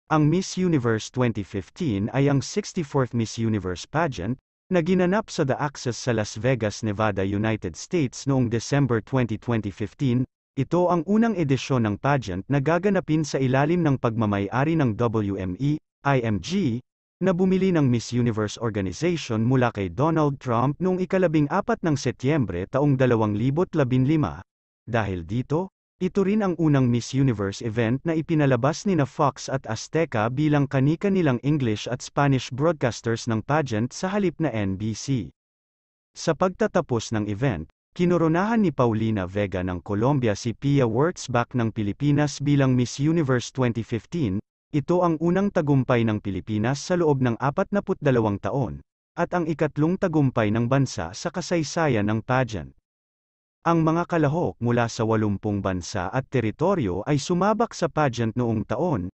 Ang Miss Universe 2015 ay ang 64th Miss Universe pageant, na ginanap sa The Access sa Las Vegas, Nevada, United States noong December 2015. Ito ang unang edisyon ng pageant na gaganapin sa ilalim ng pagmamay-ari ng WME, na bumili ng Miss Universe organization mula kay Donald Trump noong 14 ng Setyembre taong 2015. Dahil dito, ito rin ang unang Miss Universe event na ipinalabas nina Fox at Azteca bilang kani-kanilang English at Spanish broadcasters ng pageant sa halip na NBC. Sa pagtatapos ng event, kinoronahan ni Paulina Vega ng Colombia si Pia Wurtzbach ng Pilipinas bilang Miss Universe 2015. Ito ang unang tagumpay ng Pilipinas sa loob ng 42 taon, at ang ikatlong tagumpay ng bansa sa kasaysayan ng pageant. Ang mga kalahok mula sa 80 bansa at teritoryo ay sumabak sa pageant noong taon,